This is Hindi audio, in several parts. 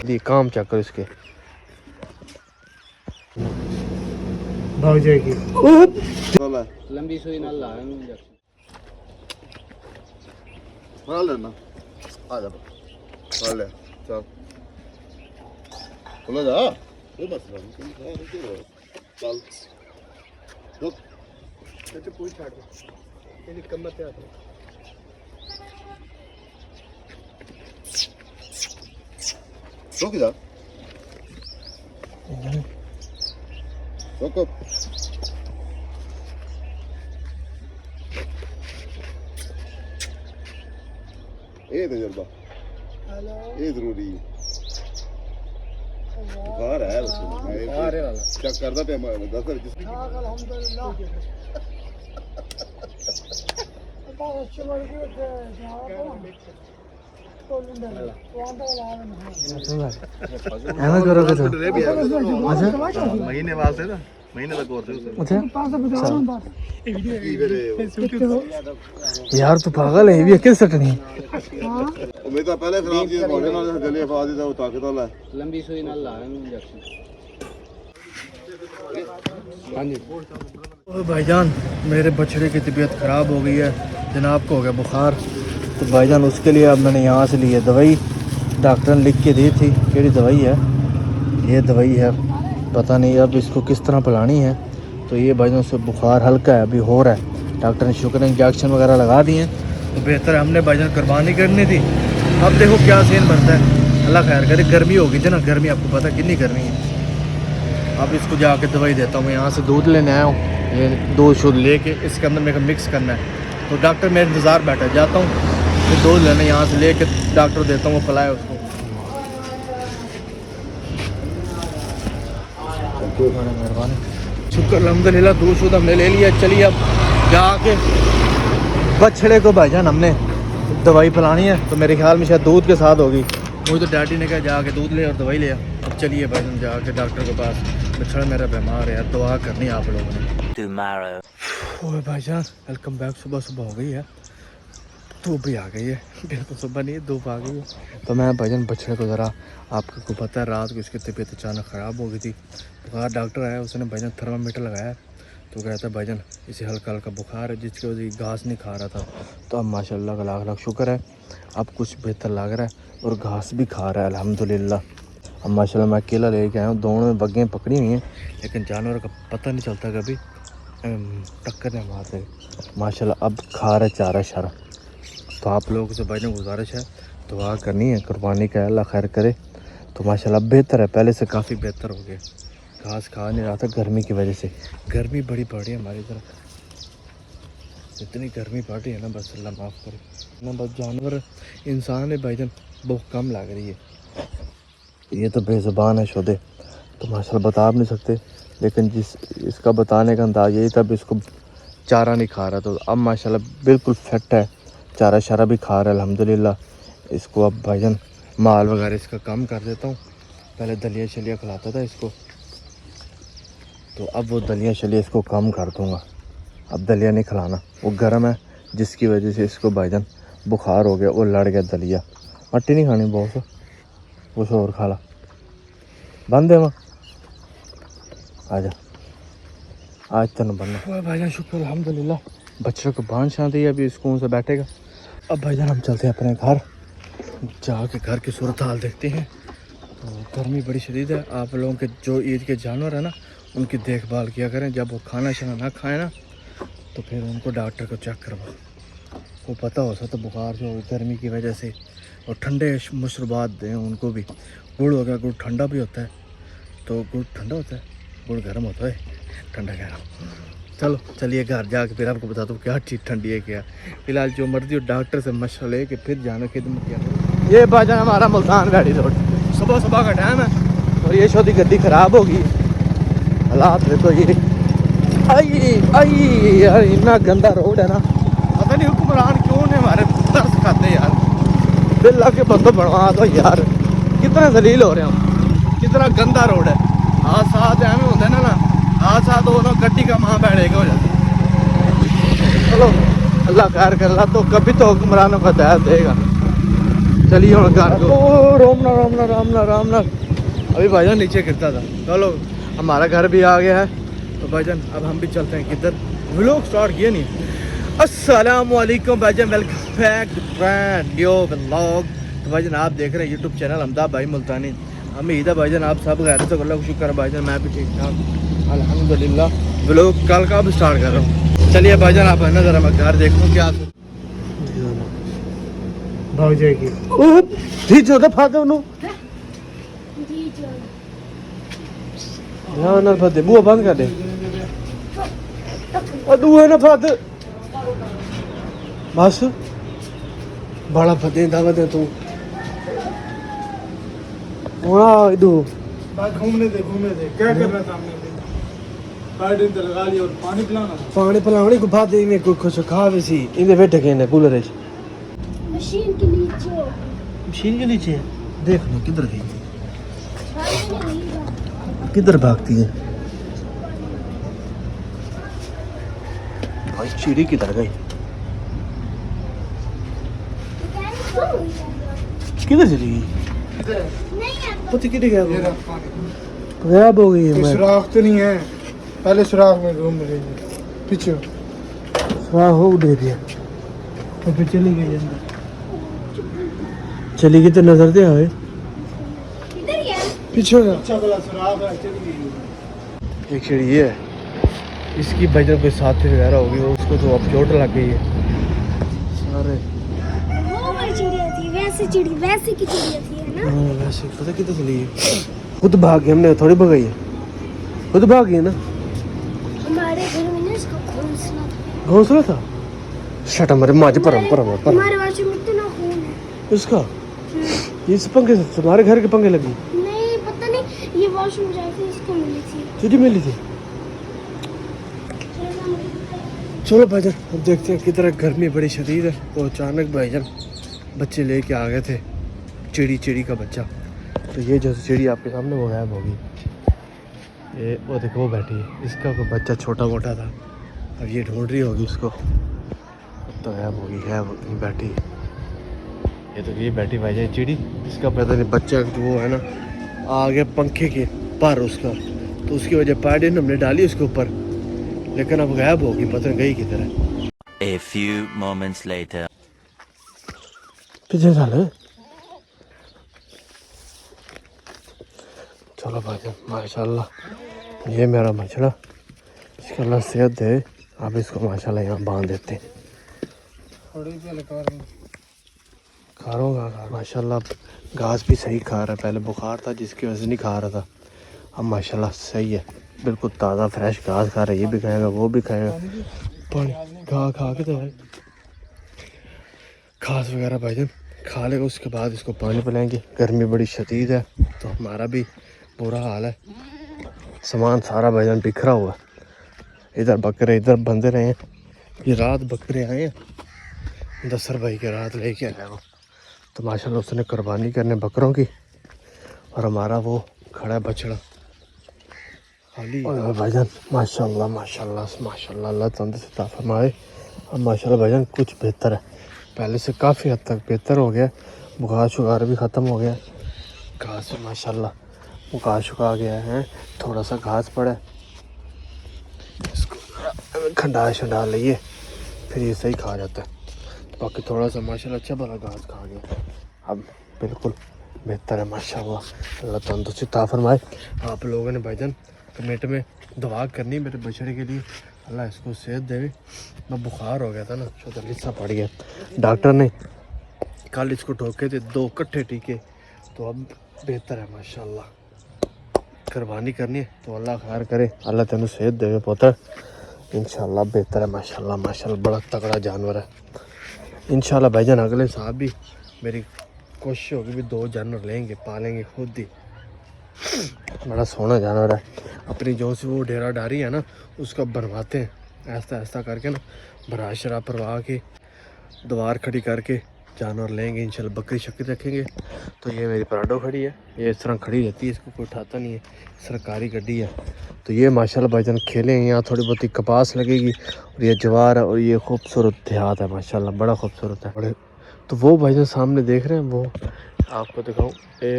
दी काम चेक करो इसके, भाग जाएगी। लंबी सुई ना ला लेना आ जा ले चल खुला जा कोई मसला नहीं चल रुक अच्छा पूछ छाड़ दो तेरी कमर पे आता रुक जा रुक ये तजुर्बा ये जरूरी है बुखार है बुखार है वाला चेक करदा पे मैं दस जिस अल्हम्दुलिल्लाह बहुत अच्छे लग रहे थे ऐसा करोगे तो अच्छा महीने वास्ते ना महीने तक और अच्छा यार तू पागल है, ये भी अकेले सकनी मैं तो पहले खराब चीज बोले ना जल्दी फा दी तो ताकत वाला लंबी सुई ना ला इंजेक्शन। हाँ जी ओ भाईजान, मेरे बछड़े की तबीयत ख़राब हो गई है जनाब को, हो गया बुखार। तो भाईजान उसके लिए अब मैंने यहाँ से ली है दवाई, डॉक्टर ने लिख के दी थी। केड़ी दवाई है? ये दवाई है, पता नहीं अब इसको किस तरह पिलानी है। तो ये भाईजान से बुखार हल्का है, अभी हो रहा है। डॉक्टर ने शुक्र इंजेक्शन वगैरह लगा दिए हैं, तो बेहतर है। हमने भाईजान कुर्बानी करनी थी, अब देखो क्या सीन बनता है। अल्लाह खैर करे। गर्मी होगी थी ना, गर्मी आपको पता कितनी गर्मी है। अब इसको जाके दवाई देता हूँ। मैं यहाँ से दूध लेने आया हूँ, ये दूध शुद्ध लेके इसके अंदर मेरे को मिक्स करना है। तो डॉक्टर मेरे इंतज़ार बैठा, जाता हूँ फिर दूध लेने यहाँ से लेके डॉक्टर देता हूँ, वो पिलाए उसको। मेहरबानी, शुक्र अल्हम्दुलिल्लाह। दूध शुद्ध हमने ले लिया। चलिए अब जाके बछड़े को भाईजान हमने दवाई पिलानी है, तो मेरे ख्याल में शायद दूध के साथ होगी। मुझे तो डैडी ने कहा जाके दूध ले और दवाई ले। अब चलिए भाईजान जाके डॉक्टर के पास। बछड़ा मेरा बीमार है, दुआ करनी आप लोगों ने। ओए भाईजान वेलकम बैक। सुबह सुबह हो गई है, धूप भी आ गई है। बिल्कुल सुबह नहीं, धूप आ गई है। तो मैं भाईजान बछड़े को ज़रा, आपको पता है रात को इसकी तबीयत अचानक ख़राब हो गई थी। बुखार डॉक्टर आया, उसने भाईजान थर्मामीटर लगाया, तो कहता है भाईजान इसे हल्का हल्का बुखार है, जिसकी वजह से घास नहीं खा रहा था। तो अब माशाल्लाह का लाख लाख शुक्र है, अब कुछ बेहतर लग रहा है और घास भी खा रहा है अल्हम्दुलिल्लाह। अब माशाल्लाह मैं अकेला लेके आया हूँ, दोनों में बग्गें पकड़ी हुई हैं, लेकिन जानवर का पता नहीं चलता कभी टक्कर नहीं मारते। माशाल्लाह अब खा रहा चारा शारा। तो आप लोगों से भाईजान गुजारिश है, दुआ करनी है, कुर्बानी का अल्लाह खैर करे। तो माशाल्लाह बेहतर है, पहले से काफ़ी बेहतर हो गया। घास खा नहीं रहा था गर्मी की वजह से। गर्मी बड़ी पड़ रही है हमारी तरफ, इतनी गर्मी पड़ रही है ना, बस अल्लाह माफ़ करे ना। बस जानवर, इंसान है भाईजान बहुत कम लग रही है। ये तो बेज़ुबान है शोदे, तो माशाल्लाह बता भी नहीं सकते, लेकिन जिस इसका बताने का अंदाज़ यही था, इसको चारा नहीं खा रहा। तो अब माशाल्लाह बिल्कुल फिट है, चारा शारा भी खा रहा है अल्हम्दुलिल्लाह। इसको अब भाईजान माल वगैरह इसका कम कर देता हूँ। पहले दलिया शलिया खिलाता था इसको, तो अब वो दलिया शलिया इसको कम कर दूँगा। अब दलिया नहीं खिलाना, वो गर्म है जिसकी वजह से इसको भाईजान बुखार हो गया, वो लड़ गया दलिया। मट्टी नहीं खानी बहुत, कुछ और खा ला। बंद है वहाँ, आजा आज तेन बनना भाईजान। शुक्र अल्हम्दुलिल्लाह, बच्चों को बांध शांति, अभी सुकून से बैठेगा। अब भाईजान हम चलते हैं अपने घर, जाके घर की सूरत हाल देखते हैं। तो गर्मी बड़ी शदीद है। आप लोगों के जो ईद के जानवर हैं ना, उनकी देखभाल किया करें। जब वो खाना शाना ना खाएं ना, तो फिर उनको डॉक्टर को चेक करवाओ। वो पता हो सकता बुखार जो गर्मी की वजह से, और ठंडे मशरूबात दें उनको भी। गुड़ हो गया, गुड़ ठंडा भी होता है, तो गुड़ ठंडा होता है, गुड़ गर्म होता है, ठंडा कह रहा हूँ। चलो चलिए घर जाके फिर आपको बता दूँ क्या चीज़ ठंडी है क्या। फिलहाल जो मर्जी हो डॉक्टर से मशवरा लेके फिर जाना खिदमत किया। ये भाईजान हमारा मुल्तान गाड़ी रोड, सुबह सुबह का टाइम है और ये छोटी गड्डी ख़राब हो गई। हालात देखो ये, आई आई यार इतना गंदा रोड है ना, पता नहीं हुक्मरान क्यों ने हमारे तरस खाते यार। बिल्ला के बंदो बनवा दो यार, कितना जलील हो रहे हो, कितना गंदा रोड है। आज साथ एवं होता है ना, आज साथ हो ना गड्डी का वहाँ बैठेगा हो जाता। चलो अल्लाह खैर कर ला, तो कभी तो हुक्मरानों का दया देगा। चलिए और घर को रामना अभी भाईजान नीचे गिरता था। चलो हमारा घर भी आ गया है तो भाईजान अब हम भी चलते हैं किधर। व्लॉग स्टार्ट किया नहीं। अस्सलाम वालेकुम भाईजान, welcome back to brand new vlog. तो भाईजान आप देख रहे हैं यूट्यूब चैनल अहमदा भाई मुल्तानी। उम्मीद है भाईजान आप सब खैर से, अल्लाह का शुक्र है भाईजान मैं भी ठीक ठाक अल्हम्दुलिल्लाह। व्लॉग कल का अब स्टार्ट कर रहा हूँ। चलिए भाईजान आप है ना ज़रा मैं घर देखूँ क्या भाग जाएगी। ठीक है फादे उन्होंने ध्यान ना फादे बुआ बंद कर दे दूए ना फादे बस बड़ा फते दावत है तू वहाँ इधर बात घूमने दे क्या करना था हमने? गार्डन तो लगा लिया और पानी पिलाना था। पानी पिलाने को बाद में कोई कुछ खा भी सी इधर बैठे के ने कूलर है मशीन के नीचे देख लो किधर गई किधर भागती है भाई चिड़ी किधर गई किधर चली गई पता किधर गया ये वो रहा पानी। गायब हो गई है ये मैं सुराख तो नहीं है, पहले सुराख में घूम रही है पीछे। हाँ हो दे दिया और फिर चली गई अंदर। चली गई तो नजर दे आए पीछे अच्छा वाला सुराख है, चली गई। एक चिड़ी ये है इसकी वजह कोई साथी वगैरह होगी उसको तो अब चोट लग गई है सारे वो वाली चिड़िया थी, वैसे की चिड़िया थी है ना। हाँ वैसे पता किधर चली गई खुद भाग गई हमने थोड़ी भगाई है खुद भाग गई ना हमारे घर में ना इसका घोंसला था। घोंसला था शट हमारे माज परम हमारे वाशरूम में इतना खून है। इसका ये इस पंखे से तुम्हारे घर के पंखे लगी नहीं पता नहीं, ये वॉशरूम जाके इसको मिली थी। तुझे मिली थी चलो भाईजान अब देखते हैं किधर गर्मी बड़ी शदीद है तो अचानक भाईजान बच्चे लेके आ गए थे चिड़ी का बच्चा। तो ये जो चिड़ी आपके सामने वो गायब होगी ये वो देखो वो बैठी है इसका कोई बच्चा छोटा मोटा था अब ये ढूंढ रही होगी उसको अब तो गायब होगी है वो नहीं बैठी ये तो ये बैठी भाईजान चिड़ी इसका पता नहीं बच्चा जो वो है ना आ गया पंखे के पर उसका तो उसकी वजह पैडिन हमने डाली उसके ऊपर लेकिन अब गायब होगी पता नहीं गई किधर है। A few moments later. पीछे चल चलो भाईजान माशाल्लाह ये मेरा मछला इसका अल्लाह सेहत दे आप इसको माशाल्लाह यहाँ बांध देते हैं खा रहा हूँ माशाल्लाह घास भी सही खा रहा है पहले बुखार था जिसकी वजह से नहीं खा रहा था अब माशाल्लाह सही है बिल्कुल ताज़ा फ्रेश घास खा रहा है ये भी खाएगा वो भी खाएगा पानी खा के तो है घास वगैरह भाईजान खा लेगा उसके बाद इसको पानी पिलाएंगे गर्मी बड़ी शदीद है तो हमारा भी बुरा हाल है सामान सारा भाईजान बिखरा हुआ इधर बकरे इधर बंधे रहे हैं ये रात बकरे आए हैं दसर भाई के रात लेके आया वो तो माशाल्लाह उसने कुर्बानी करने बकरों की और हमारा वो खड़ा है बछड़ा खाली भाईजान माशाल्लाह अल्लाह तंदुरुस्ती फरमाए अब माशाल्लाह भाईजान कुछ बेहतर है पहले से काफ़ी हद तक बेहतर हो गया बुखार शुगर भी ख़त्म हो गया घास से माशाल्लाह बुखार शुका गया है थोड़ा सा घास पड़ा इसको खंडा लिए फिर ये सही खा जाता है बाकी थोड़ा सा माशाल्लाह अच्छा भला घास खा गया अब बिल्कुल बेहतर है माशाल्लाह अल्लाह तंदुरुस्ती अता फरमाए। आप लोगों ने भाईजान कमेंट में दुआ करनी मेरे बछड़े के लिए अल्लाह इसको सेहत देवे मैं बुखार हो गया था ना तो लिस्सा पड़ गया डॉक्टर ने कल इसको ठोके थे 2 इकट्ठे टीके तो अब बेहतर है माशाल्लाह कुर्बानी करनी है तो अल्लाह खैर करे अल्लाह तेन सेहत देवे पुत्र इंशाल्लाह बेहतर है माशाल्लाह बड़ा तगड़ा जानवर है इंशाल्लाह भाईजान अगले साल भी मेरी कोशिश होगी भी 2 जानवर लेंगे पालेंगे खुद ही बड़ा सोना जानवर है अपनी जो सी वो डेरा डारी है ना उसका बनवाते हैं ऐसा करके ना भरा शरा परवा के दीवार खड़ी करके जानवर लेंगे इंशाल्लाह बकरी शक्री रखेंगे। तो ये मेरी पराडो खड़ी है ये इस तरह खड़ी रहती है इसको कोई उठाता नहीं है सरकारी गड्डी है। तो ये माशाल्लाह भाईजान खेले हैं यहाँ थोड़ी बहुत कपास लगेगी और ये जवार है और ये खूबसूरत देहात है माशाल्लाह बड़ा खूबसूरत है बड़े तो वो भाईजान सामने देख रहे हैं, वो आपको दिखाऊं,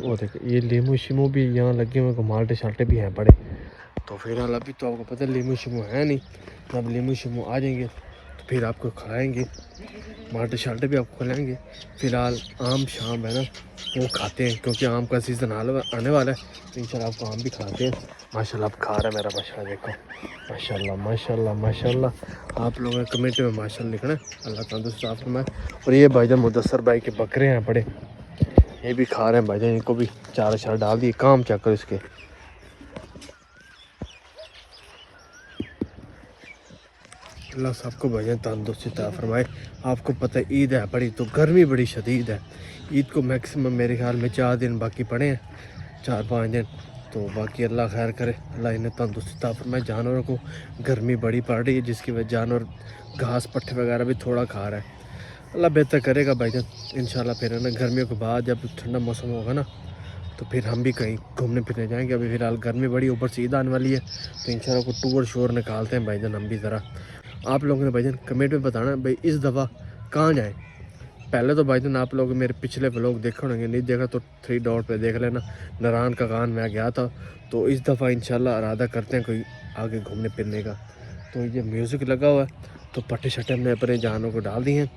वो देख, ये लीमू शिमू भी यहाँ लगे हुए, माल्टे शाल्टे भी हैं बड़े। तो फिलहाल अभी तो आपको पता है लीमू शिमू है नहीं, जब लीमू शिमू आ जाएंगे तो फिर आपको खिलाएंगे, माल्टे शाल्टे भी आपको खिलाएंगे। फ़िलहाल आम शाम है ना वो खाते हैं, क्योंकि आम का सीज़न आने वाला है, तो इंशाल्लाह आपको आम भी खिलाते हैं। माशाल्लाह अब खा रहा है मेरा बछड़ा, देखो माशाल्लाह माशाल्लाह माशाल्लाह। आप लोगों ने कमेंट में माशाल्लाह लिखना है, अल्लाह तंदुरुस्त आप में। और ये भाईजान मुदस्सर भाई के बकरे हैं बड़े, ये भी खा रहे हैं भाईजान, इनको भी चारा शार डाल दिए, काम चेक करो इसके। अल्लाह सबको भाईजान तंदुरुस्ती अता फरमाए। आपको पता है ईद है बड़ी, तो गर्मी बड़ी शदीद है। ईद को मैक्सिमम मेरे ख्याल में 4 दिन बाकी पड़े हैं, 4-5 दिन, तो बाकी अल्लाह खैर करे, अल्लाह इन्हें तंदुरुस्ती अता फरमाए। जानवरों को गर्मी बड़ी पड़ रही है, जिसकी वजह जानवर घास पट्टे वगैरह भी थोड़ा खा रहा है। अल्लाह बेहतर करेगा भाईजान इंशाल्लाह। फिर है ना गर्मियों के बाद जब ठंडा मौसम होगा ना, तो फिर हम भी कहीं घूमने फिरने जाएंगे। अभी फ़िलहाल गर्मी बड़ी, ऊपर से ईद आने वाली है, तो इंशाल्लाह को टूर शोर निकालते हैं भाईजान हम भी ज़रा। आप लोगों ने भाईजान कमेंट में बताना भाई इस दफ़ा कहाँ जाएँ। पहले तो भाईजान आप लोग मेरे पिछले व्लॉग देखे होंगे, नहीं देखा तो 3 डॉट पे देख लेना, नारायण का कान मैं गया था। तो इस दफ़ा इंशाल्लाह इरादा करते हैं कोई आगे घूमने फिरने का। तो ये म्यूज़िक लगा हुआ है, तो पट्टे शट्टे हमने अपने जानों को डाल दिए हैं।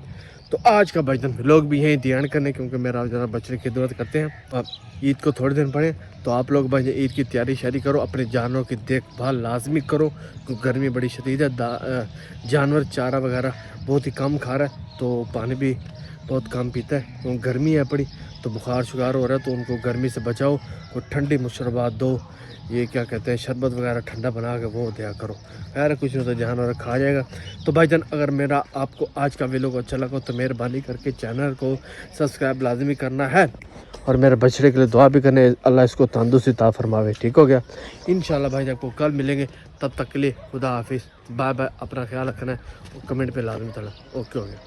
तो आज का भाईजान व्लॉग भी यहीं ध्यान करने, क्योंकि मेरा ज़रा बच्चे की खिदमत करते हैं। अब ईद को थोड़े दिन पड़े, तो आप लोग भाईजान ईद की तैयारी शारी करो, अपने जानवरों की देखभाल लाजमी करो, क्योंकि गर्मी बड़ी शदीद है। जानवर चारा वगैरह बहुत ही कम खा रहा है, तो पानी भी बहुत कम पीता है, क्योंकि गर्मी है बड़ी, तो बुखार शुखार हो रहा है। तो उनको गर्मी से बचाओ, कोई ठंडी मुशरबात दो, ये क्या कहते हैं शरबत वगैरह ठंडा बना के वो दिया करो, खैर कुछ नहीं तो जानवर खा जाएगा। तो भाईजान अगर मेरा आपको आज का वीडियो अच्छा लगा तो मेहरबानी करके चैनल को सब्सक्राइब लाजमी करना है, और मेरे बछड़े के लिए दुआ भी करने, अल्लाह इसको तंदुरुस्ती अता फरमावे। ठीक हो गया, इंशाल्लाह भाईजान आपको कल मिलेंगे, तब तक के लिए खुदा हाफिज़, बाय बाय। अपना ख्याल रखना है, कमेंट पे लाजमी देना। ओके हो गया।